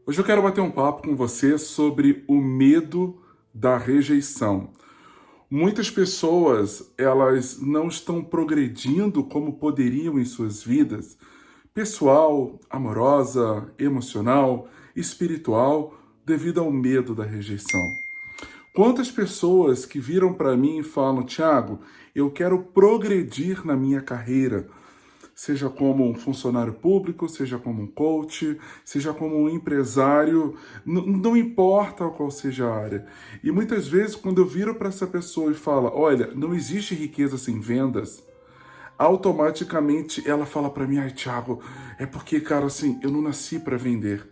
Hoje eu quero bater um papo com você sobre o medo da rejeição. Muitas pessoas, elas não estão progredindo como poderiam em suas vidas, pessoal, amorosa, emocional, espiritual, devido ao medo da rejeição. Quantas pessoas que viram para mim e falam: Tiago, eu quero progredir na minha carreira, seja como um funcionário público, seja como um coach, seja como um empresário, não importa qual seja a área. E muitas vezes, quando eu viro para essa pessoa e falo: olha, não existe riqueza sem vendas, automaticamente ela fala para mim: ai, Thiago, é porque, cara, assim, eu não nasci para vender.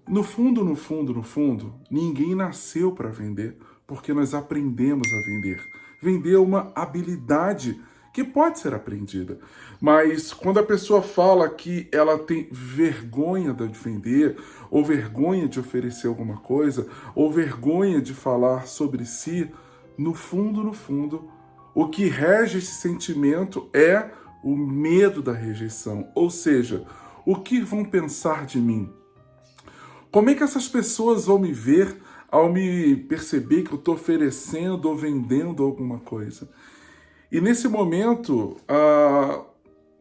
No fundo, no fundo, no fundo, ninguém nasceu para vender, porque nós aprendemos a vender. Vender é uma habilidade que pode ser aprendida. Mas quando a pessoa fala que ela tem vergonha de vender, ou vergonha de oferecer alguma coisa, ou vergonha de falar sobre si, no fundo, o que rege esse sentimento é o medo da rejeição. Ou seja, o que vão pensar de mim? Como é que essas pessoas vão me ver ao me perceber que eu estou oferecendo ou vendendo alguma coisa? E nesse momento,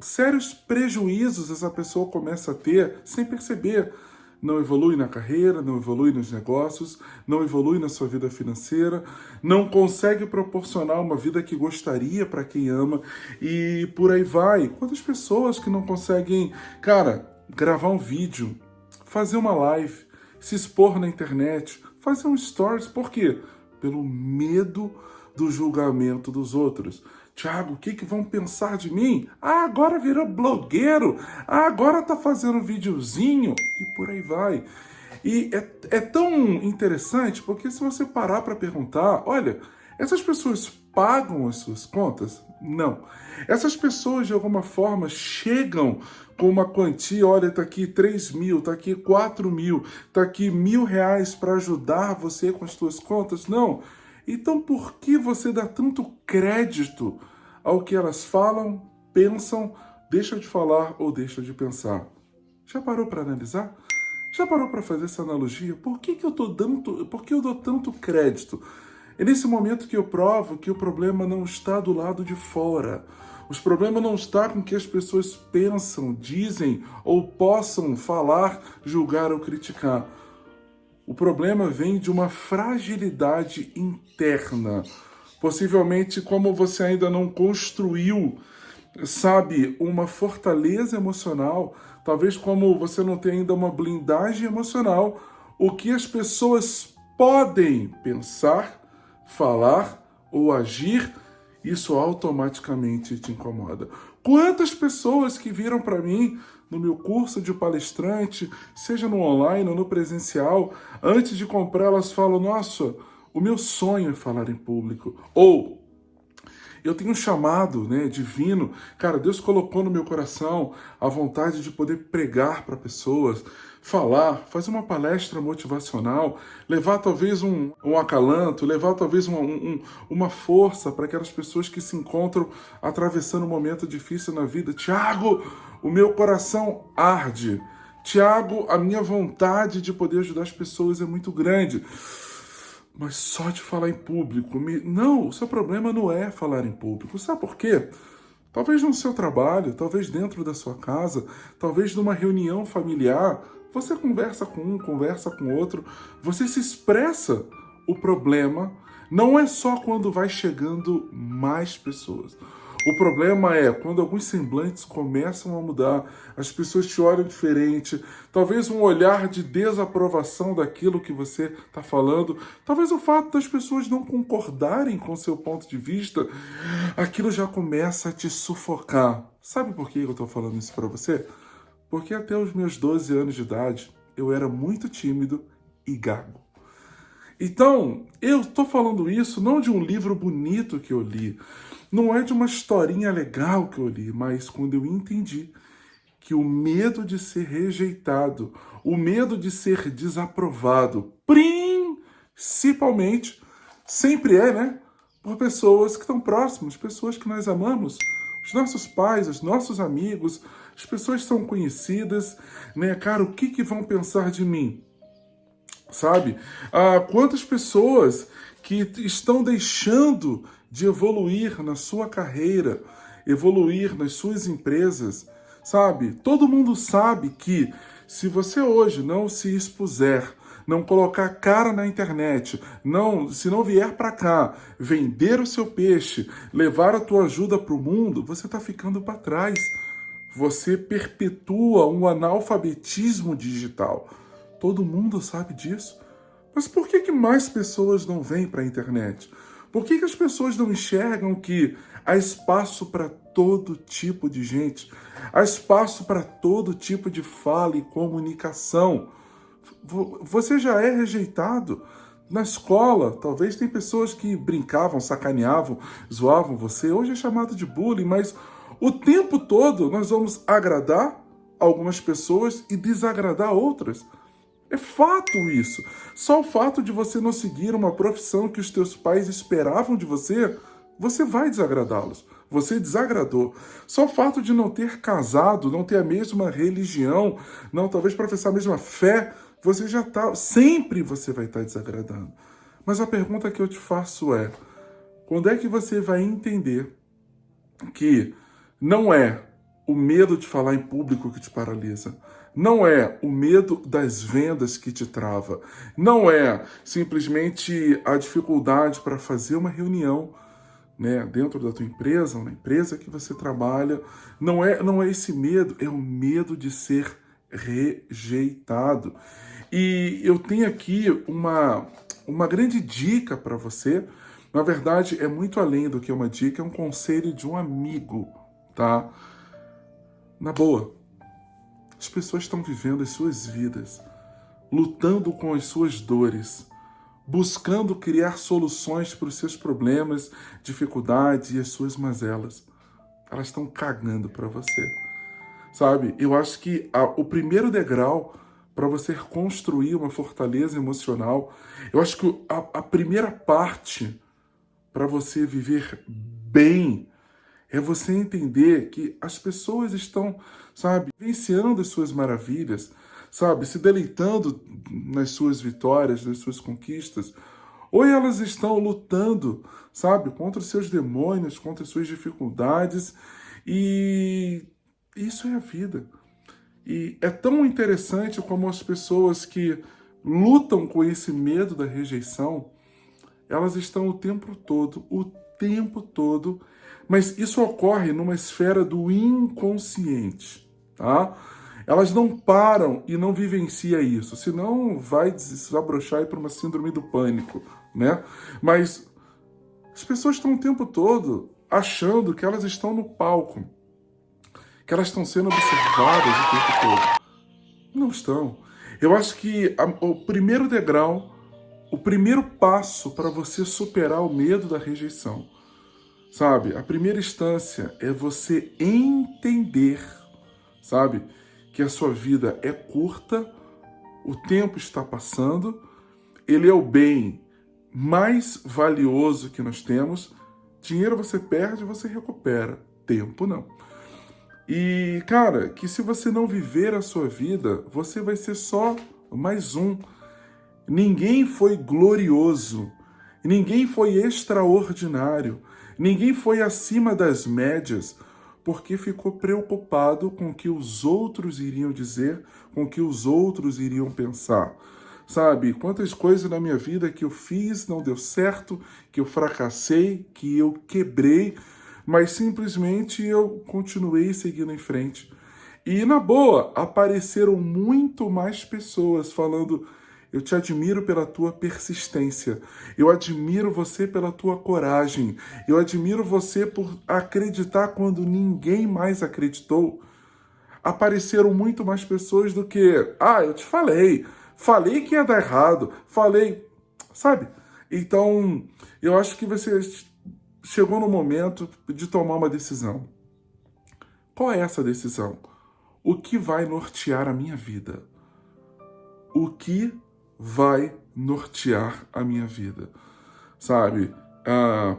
sérios prejuízos essa pessoa começa a ter sem perceber. Não evolui na carreira, não evolui nos negócios, não evolui na sua vida financeira, não consegue proporcionar uma vida que gostaria para quem ama e por aí vai. Quantas pessoas que não conseguem, cara, gravar um vídeo, fazer uma live, se expor na internet, fazer um stories, por quê? Pelo medo do julgamento dos outros. Tiago, o que vão pensar de mim? Ah, agora virou blogueiro. Ah, agora tá fazendo videozinho. E por aí vai. E é tão interessante porque se você parar para perguntar, olha, essas pessoas pagam as suas contas? Não. Essas pessoas, de alguma forma, chegam com uma quantia, olha, tá aqui 3 mil, tá aqui 4 mil, tá aqui R$ 1.000 para ajudar você com as suas contas? Não. Então por que você dá tanto crédito ao que elas falam, pensam, deixam de falar ou deixam de pensar? Já parou para analisar? Já parou para fazer essa analogia? Por que eu dou tanto crédito? É nesse momento que eu provo que o problema não está do lado de fora. O problema não está com o que as pessoas pensam, dizem ou possam falar, julgar ou criticar. O problema vem de uma fragilidade interna. Possivelmente, como você ainda não construiu, sabe, uma fortaleza emocional, talvez como você não tem ainda uma blindagem emocional, o que as pessoas podem pensar, falar ou agir, isso automaticamente te incomoda. Quantas pessoas que viram para mim no meu curso de palestrante, seja no online ou no presencial, antes de comprar, elas falam: nossa, o meu sonho é falar em público. Ou eu tenho um chamado, né, divino. Cara, Deus colocou no meu coração a vontade de poder pregar para pessoas, falar, fazer uma palestra motivacional, levar talvez um acalanto, levar talvez uma força para aquelas pessoas que se encontram atravessando um momento difícil na vida. Tiago, o meu coração arde. Tiago, a minha vontade de poder ajudar as pessoas é muito grande. Mas só de falar em público. Não, o seu problema não é falar em público. Sabe por quê? Talvez no seu trabalho, talvez dentro da sua casa, talvez numa reunião familiar, você conversa com um, conversa com outro, você se expressa. O problema não é só quando vai chegando mais pessoas. O problema é quando alguns semblantes começam a mudar, as pessoas te olham diferente, talvez um olhar de desaprovação daquilo que você está falando, talvez o fato das pessoas não concordarem com o seu ponto de vista, aquilo já começa a te sufocar. Sabe por que eu estou falando isso para você? Porque até os meus 12 anos de idade, eu era muito tímido e gago. Então, eu estou falando isso não de um livro bonito que eu li, não é de uma historinha legal que eu li, mas quando eu entendi que o medo de ser rejeitado, o medo de ser desaprovado, principalmente, sempre é, né, por pessoas que estão próximas, pessoas que nós amamos. Os nossos pais, os nossos amigos, as pessoas são conhecidas, né? Cara, o que que vão pensar de mim? Sabe? Quantas pessoas que estão deixando de evoluir na sua carreira, evoluir nas suas empresas, sabe? Todo mundo sabe que se você hoje não se expuser, não colocar cara na internet, se não vier para cá, vender o seu peixe, levar a tua ajuda para o mundo, você está ficando para trás. Você perpetua um analfabetismo digital. Todo mundo sabe disso. Mas por que que mais pessoas não vêm para a internet? Por que que as pessoas não enxergam que há espaço para todo tipo de gente? Há espaço para todo tipo de fala e comunicação. Você já é rejeitado. Na escola, talvez tem pessoas que brincavam, sacaneavam, zoavam você. Hoje é chamado de bullying, mas o tempo todo nós vamos agradar algumas pessoas e desagradar outras. É fato isso. Só o fato de você não seguir uma profissão que os teus pais esperavam de você, você vai desagradá-los. Você desagradou. Só o fato de não ter casado, não ter a mesma religião, não talvez professar a mesma fé, você já está. Sempre você vai estar desagradando. Mas a pergunta que eu te faço é: quando é que você vai entender que não é o medo de falar em público que te paralisa, não é o medo das vendas que te trava, não é simplesmente a dificuldade para fazer uma reunião, né, dentro da tua empresa, ou na empresa que você trabalha, não é esse medo, é o medo de ser rejeitado. E eu tenho aqui uma grande dica para você. Na verdade, é muito além do que uma dica, é um conselho de um amigo, tá? Na boa, as pessoas estão vivendo as suas vidas, lutando com as suas dores, buscando criar soluções para os seus problemas, dificuldades e as suas mazelas. Elas estão cagando para você, sabe? Eu acho que o primeiro degrau para você construir uma fortaleza emocional, eu acho que a primeira parte para você viver bem é você entender que as pessoas estão, sabe, vivenciando as suas maravilhas, sabe, se deleitando nas suas vitórias, nas suas conquistas, ou elas estão lutando, sabe, contra os seus demônios, contra as suas dificuldades, e isso é a vida. E é tão interessante como as pessoas que lutam com esse medo da rejeição, elas estão o tempo todo, mas isso ocorre numa esfera do inconsciente, tá? Elas não param e não vivenciam isso, senão vai desabrochar para uma síndrome do pânico, né? Mas as pessoas estão o tempo todo achando que elas estão no palco, que elas estão sendo observadas o tempo todo. Não estão. Eu acho que o primeiro degrau, o primeiro passo para você superar o medo da rejeição, sabe? A primeira instância é você entender, sabe? Que a sua vida é curta, o tempo está passando, ele é o bem mais valioso que nós temos. Dinheiro você perde, você recupera. Tempo não. E, cara, que se você não viver a sua vida, você vai ser só mais um. Ninguém foi glorioso, ninguém foi extraordinário, ninguém foi acima das médias, porque ficou preocupado com o que os outros iriam dizer, com o que os outros iriam pensar. Sabe, quantas coisas na minha vida que eu fiz, não deu certo, que eu fracassei, que eu quebrei, mas simplesmente eu continuei seguindo em frente. E na boa, apareceram muito mais pessoas falando: eu te admiro pela tua persistência, eu admiro você pela tua coragem, eu admiro você por acreditar quando ninguém mais acreditou. Apareceram muito mais pessoas do que, eu te falei que ia dar errado, falei, sabe? Então, eu acho que você chegou no momento de tomar uma decisão. Qual é essa decisão? O que vai nortear a minha vida? O que vai nortear a minha vida? Sabe?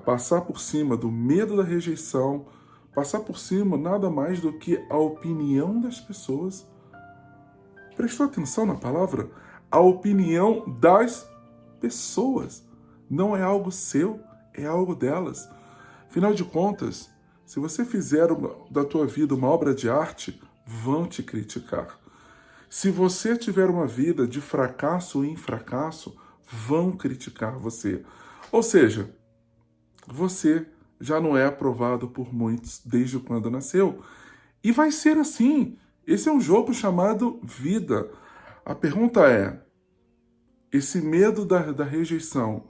Passar por cima do medo da rejeição, passar por cima nada mais do que a opinião das pessoas. Prestou atenção na palavra? A opinião das pessoas. Não é algo seu, é algo delas. Afinal de contas, se você fizer da tua vida uma obra de arte, vão te criticar. Se você tiver uma vida de fracasso em fracasso, vão criticar você. Ou seja, você já não é aprovado por muitos desde quando nasceu. E vai ser assim. Esse é um jogo chamado vida. A pergunta é, esse medo da rejeição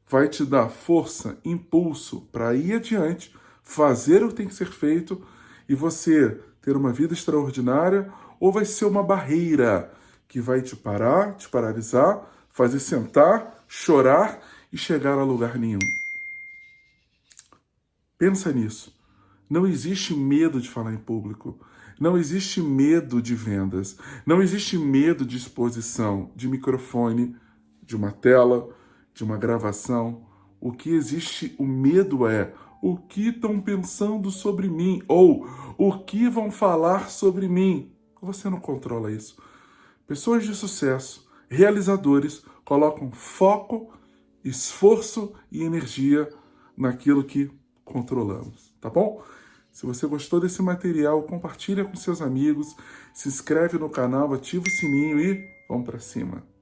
vai te dar força, impulso para ir adiante, fazer o que tem que ser feito e você ter uma vida extraordinária, ou vai ser uma barreira que vai te parar, te paralisar, fazer sentar, chorar e chegar a lugar nenhum? Pensa nisso. Não existe medo de falar em público. Não existe medo de vendas. Não existe medo de exposição, de microfone, de uma tela, de uma gravação. O que existe, o medo é o que estão pensando sobre mim ou o que vão falar sobre mim. Você não controla isso. Pessoas de sucesso, realizadores, colocam foco, esforço e energia naquilo que controlamos, tá bom? Se você gostou desse material, compartilha com seus amigos, se inscreve no canal, ativa o sininho e vamos para cima.